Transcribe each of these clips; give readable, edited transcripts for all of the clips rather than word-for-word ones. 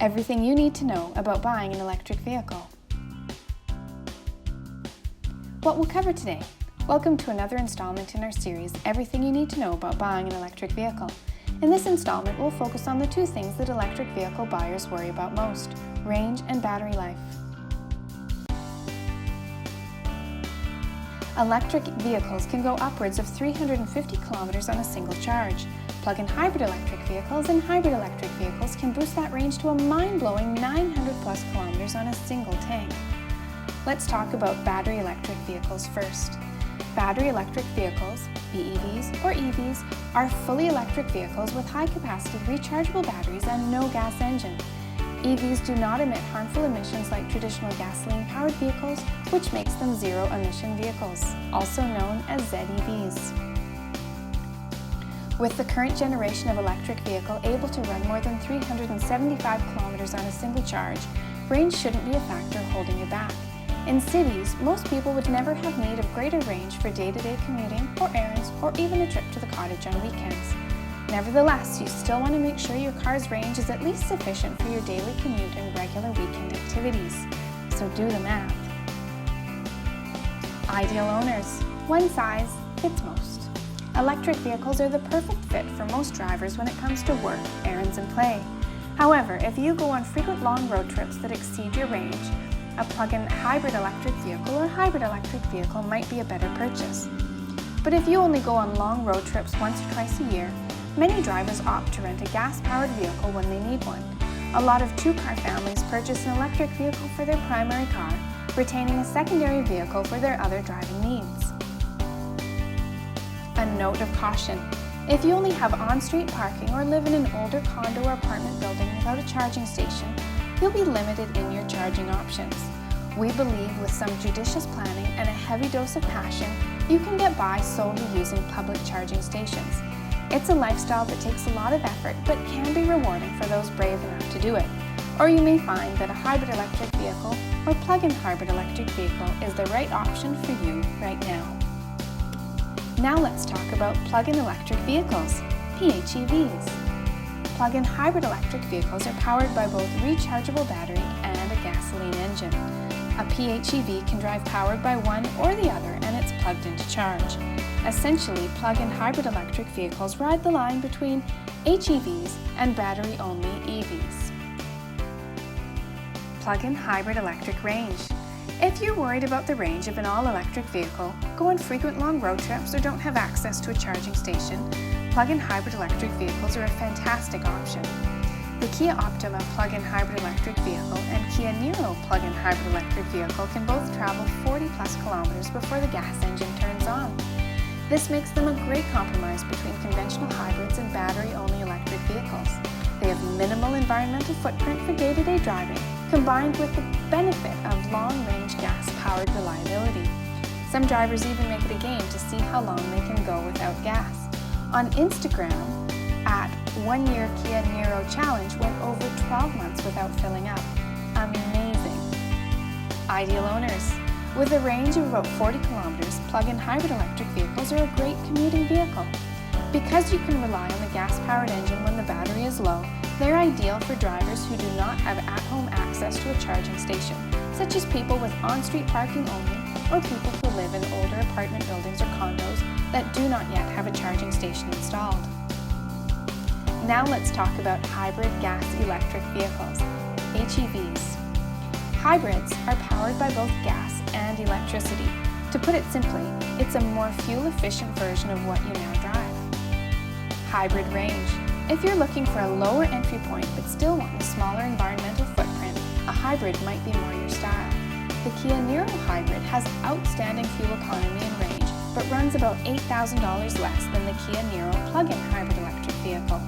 Everything you need to know about buying an electric vehicle. What we'll cover today. Welcome to another installment in our series, Everything You Need to Know About Buying an Electric Vehicle. In this installment, we'll focus on the two things that electric vehicle buyers worry about most: range and battery life. Electric vehicles can go upwards of 350 kilometers on a single charge. Plug-in hybrid electric vehicles and hybrid electric vehicles can boost that range to a mind-blowing 900 plus kilometers on a single tank. Let's talk about battery electric vehicles first. Battery electric vehicles, BEVs or EVs, are fully electric vehicles with high-capacity rechargeable batteries and no gas engine. EVs do not emit harmful emissions like traditional gasoline-powered vehicles, which makes them zero-emission vehicles, also known as ZEVs. With the current generation of electric vehicle able to run more than 375 kilometers on a single charge, range shouldn't be a factor holding you back. In cities, most people would never have need of greater range for day-to-day commuting or errands or even a trip to the cottage on weekends. Nevertheless, you still want to make sure your car's range is at least sufficient for your daily commute and regular weekend activities. So do the math. Ideal owners. One size fits most. Electric vehicles are the perfect fit for most drivers when it comes to work, errands, and play. However, if you go on frequent long road trips that exceed your range, a plug-in hybrid electric vehicle or hybrid electric vehicle might be a better purchase. But if you only go on long road trips once or twice a year, many drivers opt to rent a gas-powered vehicle when they need one. A lot of two-car families purchase an electric vehicle for their primary car, retaining a secondary vehicle for their other driving needs. A note of caution. If you only have on-street parking or live in an older condo or apartment building without a charging station, you'll be limited in your charging options. We believe with some judicious planning and a heavy dose of passion, you can get by solely using public charging stations. It's a lifestyle that takes a lot of effort but can be rewarding for those brave enough to do it. Or you may find that a hybrid electric vehicle or plug-in hybrid electric vehicle is the right option for you right now. Now let's talk about plug-in electric vehicles, PHEVs. Plug-in hybrid electric vehicles are powered by both rechargeable battery and a gasoline engine. A PHEV can drive powered by one or the other and it's plugged into charge. Essentially, plug-in hybrid electric vehicles ride the line between HEVs and battery-only EVs. Plug-in hybrid electric range. If you're worried about the range of an all-electric vehicle, go on frequent long road trips, or don't have access to a charging station, plug-in hybrid electric vehicles are a fantastic option. The Kia Optima plug-in hybrid electric vehicle and Kia Niro plug-in hybrid electric vehicle can both travel 40 plus kilometers before the gas engine turns on. This makes them a great compromise between conventional hybrids and battery-only electric vehicles. They have minimal environmental footprint for day-to-day driving, combined with the benefit of long-range gas-powered reliability. Some drivers even make it a game to see how long they can go without gas. On Instagram, at 1 Year Kia Niro Challenge went over 12 months without filling up. Amazing! Ideal owners. With a range of about 40 kilometers, plug-in hybrid electric vehicles are a great commuting vehicle. Because you can rely on the gas-powered engine when the battery is low, they're ideal for drivers who do not have at-home access to a charging station, such as people with on-street parking only, or people who live in older apartment buildings or condos that do not yet have a charging station installed. Now let's talk about hybrid gas-electric vehicles, HEVs. Hybrids are powered by both gas and electricity. To put it simply, it's a more fuel-efficient version of what you now drive. Hybrid range. If you're looking for a lower entry point but still want a smaller environmental footprint, a hybrid might be more your style. The Kia Niro Hybrid has outstanding fuel economy and range, but runs about $8,000 less than the Kia Niro plug-in hybrid electric vehicle.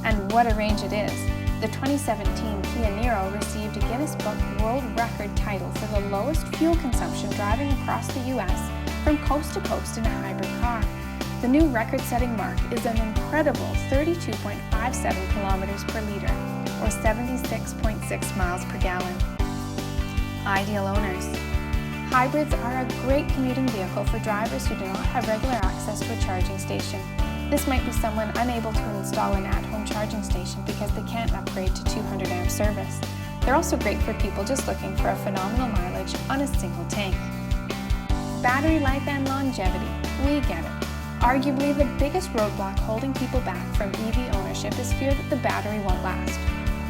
And what a range it is! The 2017 Kia Niro received a Guinness Book World Record title for the lowest fuel consumption driving across the U.S. from coast to coast in a hybrid car. The new record-setting mark is an incredible 32.57 kilometers per liter, or 76.6 miles per gallon. Ideal owners. Hybrids are a great commuting vehicle for drivers who do not have regular access to a charging station. This might be someone unable to install an at-home charging station because they can't upgrade to 200 amp service. They're also great for people just looking for a phenomenal mileage on a single tank. Battery life and longevity. We get it. Arguably, the biggest roadblock holding people back from EV ownership is fear that the battery won't last,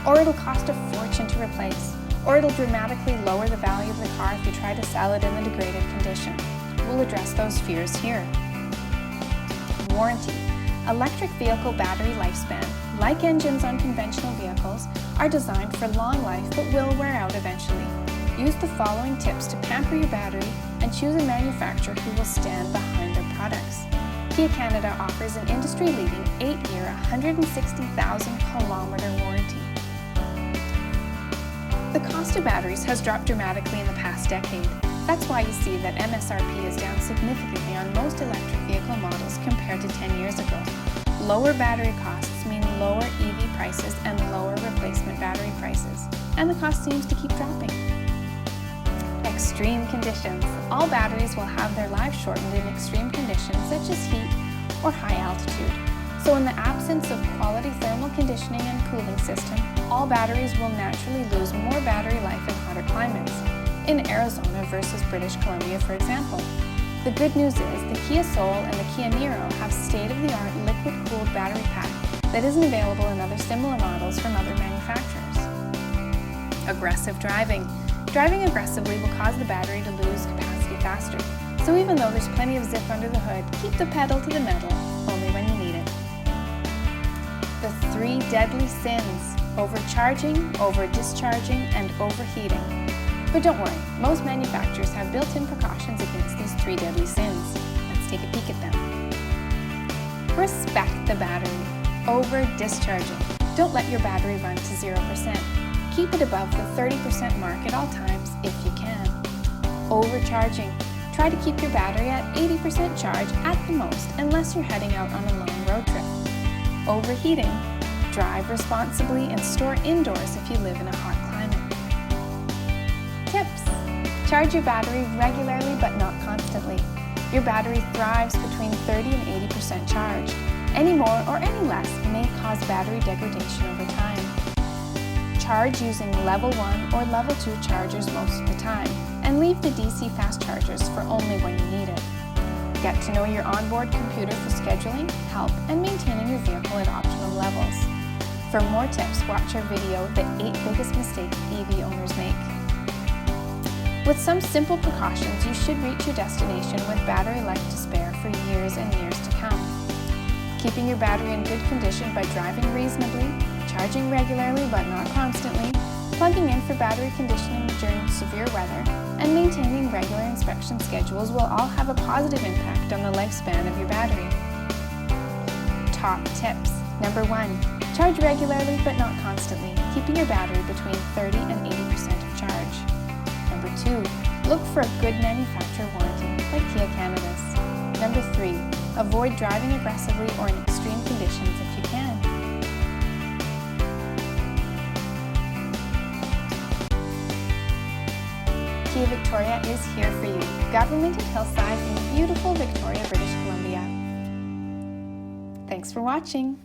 or it'll cost a fortune to replace, or it'll dramatically lower the value of the car if you try to sell it in the degraded condition. We'll address those fears here. Warranty. Electric vehicle battery lifespan, like engines on conventional vehicles, are designed for long life but will wear out eventually. Use the following tips to pamper your battery and choose a manufacturer who will stand behind their products. Kia Canada offers an industry-leading 8-year, 160,000-kilometer warranty. The cost of batteries has dropped dramatically in the past decade. That's why you see that MSRP is down significantly on most electric vehicle models compared to 10 years ago. Lower battery costs mean lower EV prices and lower replacement battery prices, and the cost seems to keep dropping. Extreme conditions. All batteries will have their lives shortened in extreme conditions such as heat or high altitude. So in the absence of quality thermal conditioning and cooling system, all batteries will naturally lose more battery life in hotter climates, in Arizona versus British Columbia, for example. The good news is the Kia Soul and the Kia Niro have state-of-the-art liquid-cooled battery pack that isn't available in other similar models from other manufacturers. Aggressive driving. Driving aggressively will cause the battery to lose capacity faster. So even though there's plenty of zip under the hood, keep the pedal to the metal, only when you need it. The 3 deadly sins: overcharging, over-discharging, and overheating. But don't worry, most manufacturers have built-in precautions against these 3 deadly sins. Let's take a peek at them. Respect the battery. Over-discharging. Don't let your battery run to 0%. Keep it above the 30% mark at all times if you can. Overcharging. Try to keep your battery at 80% charge at the most unless you're heading out on a long road trip. Overheating. Drive responsibly and store indoors if you live in a hot climate. Tips. Charge your battery regularly but not constantly. Your battery thrives between 30 and 80% charge. Any more or any less may cause battery degradation over time. Charge using level 1 or level 2 chargers most of the time, and leave the DC fast chargers for only when you need it. Get to know your onboard computer for scheduling, help, and maintaining your vehicle at optimum levels. For more tips, watch our video, The 8 Biggest Mistakes EV Owners Make. With some simple precautions, you should reach your destination with battery life to spare for years and years to come. Keeping your battery in good condition by driving reasonably, charging regularly but not constantly, plugging in for battery conditioning during severe weather, and maintaining regular inspection schedules will all have a positive impact on the lifespan of your battery. Top tips. Number 1. Charge regularly but not constantly, keeping your battery between 30 and 80% of charge. Number 2. Look for a good manufacturer warranty, like Kia Canada's. Number 3. Avoid driving aggressively or in extreme conditions if you can. Kia Victoria is here for you. Government at Hillside in beautiful Victoria, British Columbia. Thanks for watching.